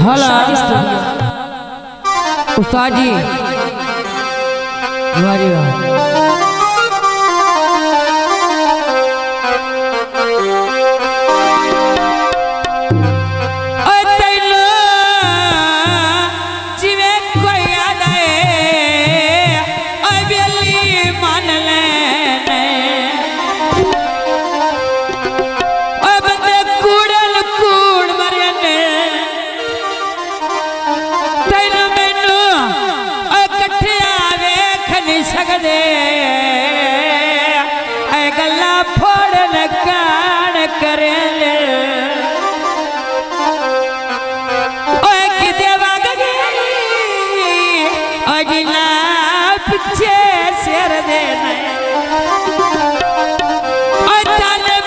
हला उस्ताद जी वाह जी वाह। गल्ला फोड़न कान करे अजिला पीछे सिर देने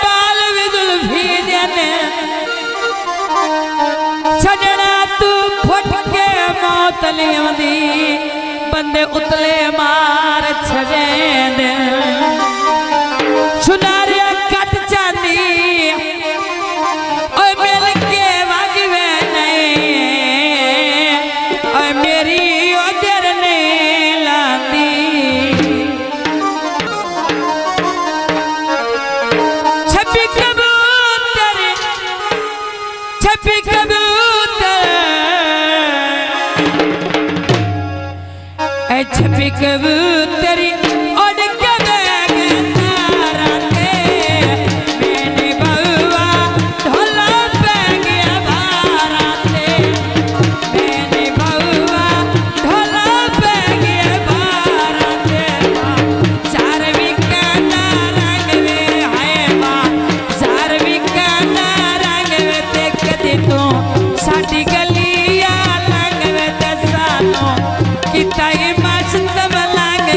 बाल विजुल्फी देने छड़ना तू फुट के मौत लियांदी बंदे उतले मार छजे दे सुनारिया कट जाती और मिल के वागिवे नहीं और मेरी उधर नहीं लाती छपी कबूतर छपी कबूतरी कि ताई मस्त लंग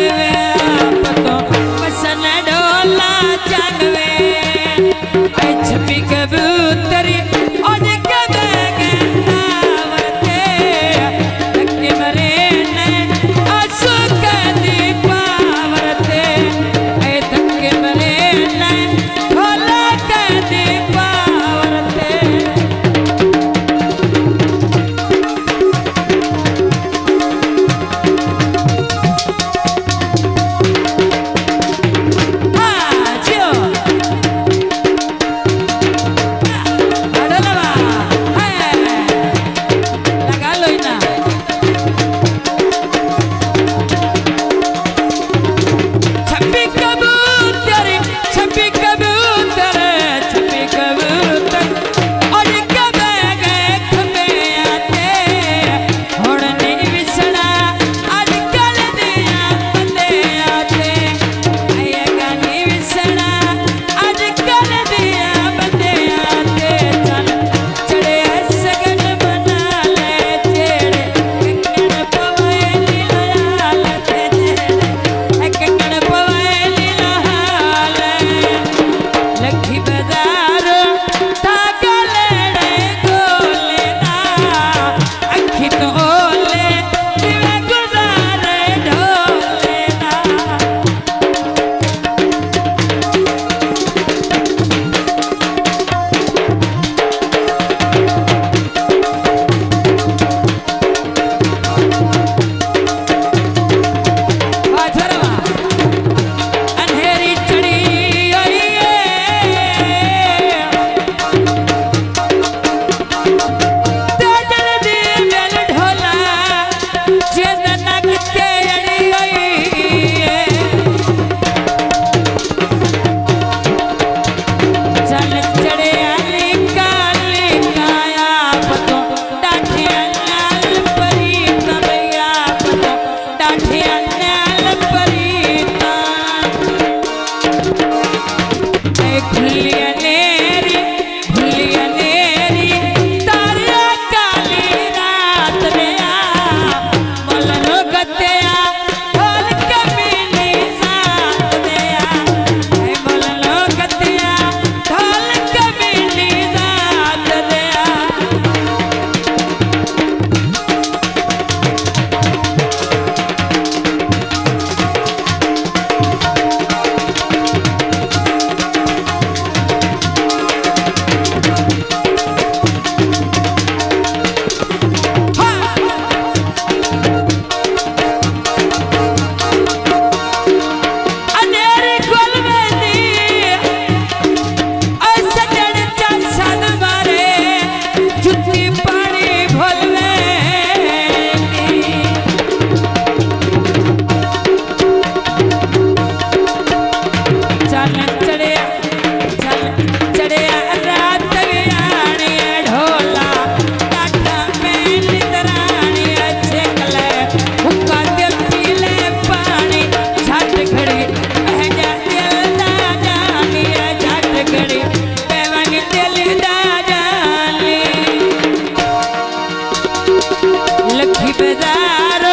बजार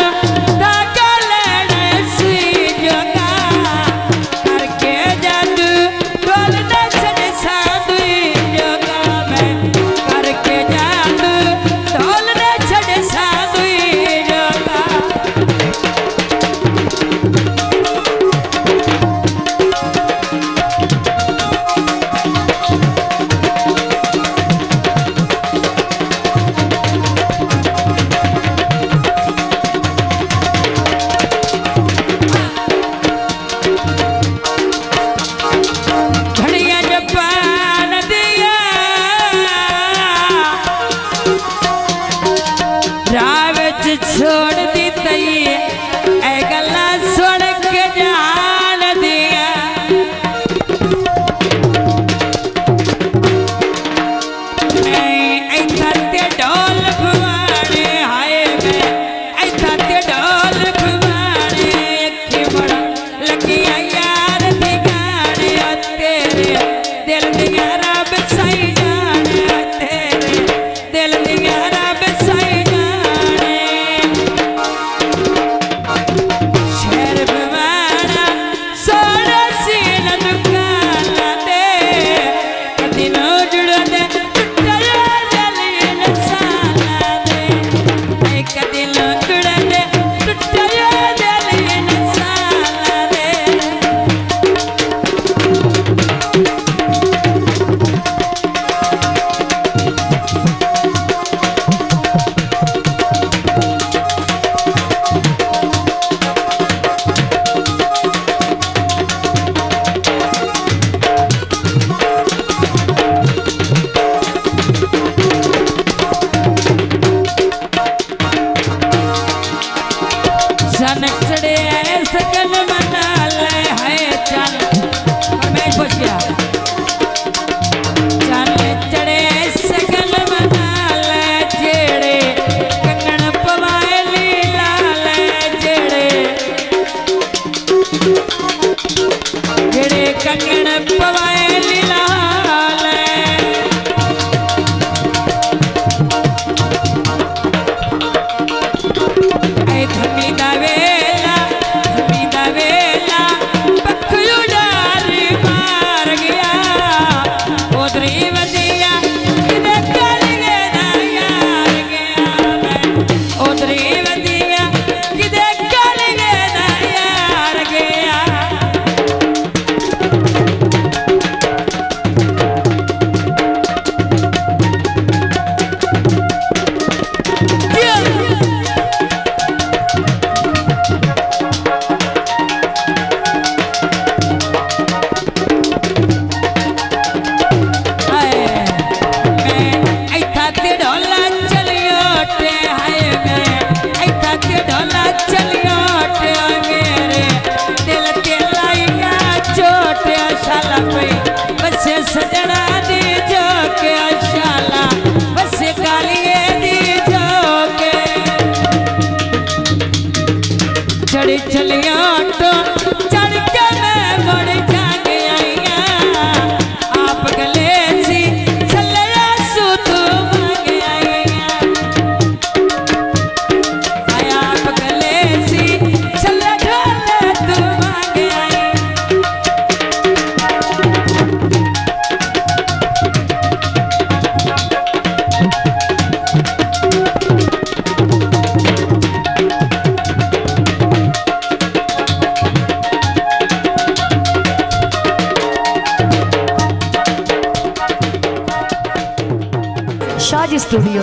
धागा लेने सी जोगा करके जादू ढोल न छड़े साधुई जोगा मैं करके जादू ढोल न छड़े साधुई जोगा छोड़ दी तई ए गल्ला सुन के जान दिया ऐथा ते ढोल भवाने हाय मैं ऐथा ते ढोल भवाने अखी बड़ा लगी यार दी गाने तेरे दिल दिया रब सही जाने तेरे दिल दिया रब सही सजना दी जो के शाला बस कालिए दी जो के चढ़ी चलिया तो चढ़ के मैं मुड़ जाके आईया आप गले सी चलिया सू तू मांगे आईया आया आप गले सी चलिया ढोले तू मांगे आई शादी स्टूडियो।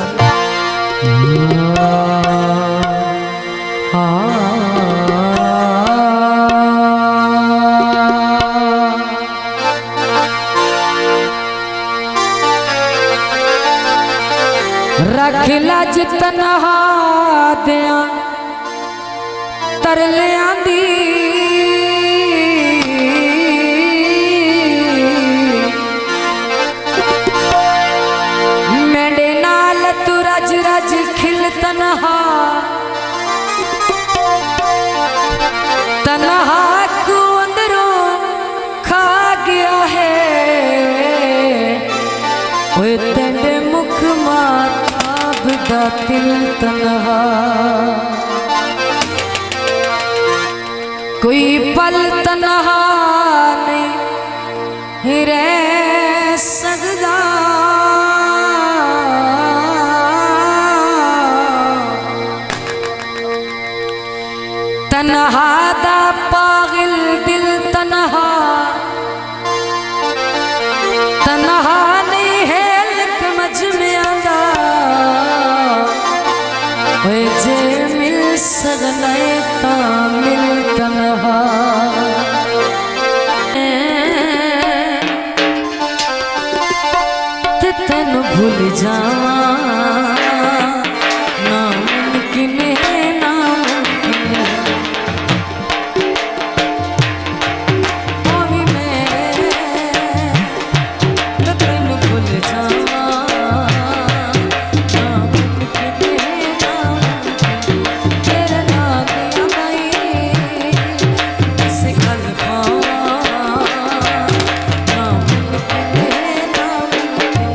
रखला जितना दिया तरले आंदी तनहा को अंदरों खा गया है तेरे मुख माता दिल तन्हा, कोई पल तन्हा नहीं रह सकदा। तन्हा दा पागल दिल तन्हा, तन्हा नहीं है समझ में आंदा। ओए जे मिल सकना ता मिल तन्हा, ते तेनू भूल जावा नामुमकिन है, नामुमकिन है। ओ भी मैं ते तेनू भूल जावा नामुमकिन है, नामुमकिन। तेरे नाल दिया मैं किसे गल पावा नामुमकिन है, नामुमकिन।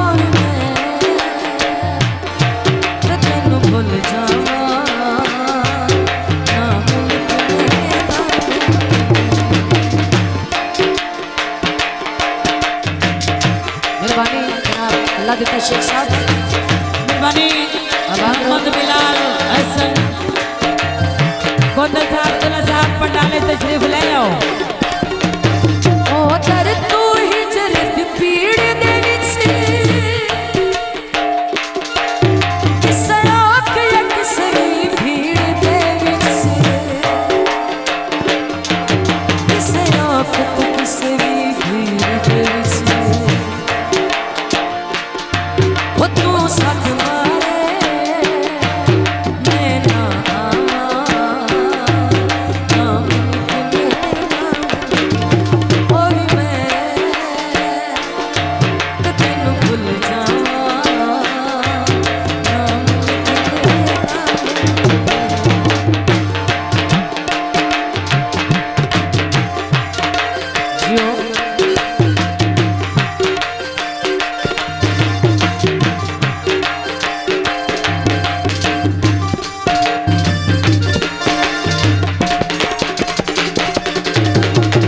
और मैं ते तेनू भूल जावा नामुमकिन है, मेहरबानी जनाब अल्लाह देता शेख साहब, मेहरबानी मोहम्मद बिलाल हसन गोंदल साहब, दुल्ला साहब पंडाले तशरीफ ले आओ। ओ दर तू हिजरत पीड़ दे विच सड़क यकसरी भीड़ दे विच, सड़क यकसरी भीड़ दे विच। ओ तू सद मारे मैं ना आवा नामुमकिन है, नामुमकिन। और मैं ते तेनू भूल जावा नामुमकिन है, नामुमकिन। जियो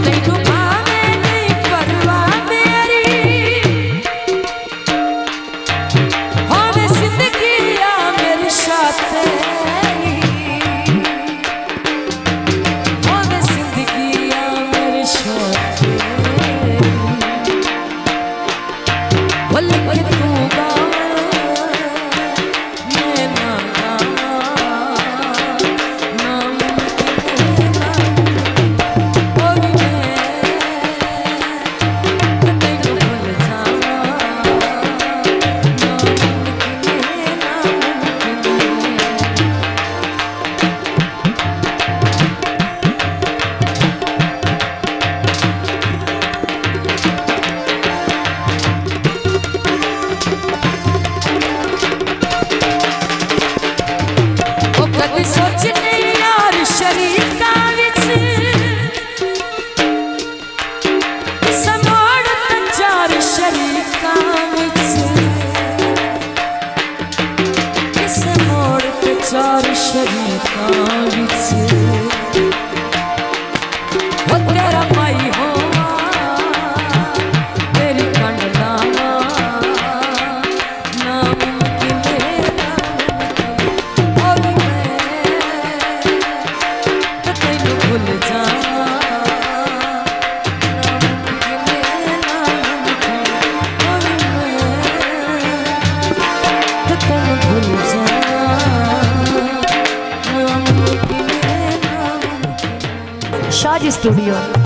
तैनू भावे नहीं परवाह मेरी, होवे जिंदगी आ मेरी साथ तेरी, होवे जिंदगी आ मेरी साथ तेरी। बोल के तू गावे मैं ना गावा नामुमकिन है, नामुमकिन। ओ भी मैं ते तेनू भूल जावा नामुमकिन है, नामुमकिन। ओ कदी सोच नहीं यार शरीका विच समोड़ ते चार शरीका विच, समोड़ ते चार शरीका विच। ओ तेरा माई होवा तेरी कंड लावा नामुमकिन है, नामुमकिन। और मैं ते तेनू भूल जावा नामुमकिन है, नामुमकिन। और मैं ते तेनू भूल जावा नामुमकिन है, नामुमकिन। शाज स्टूडियो।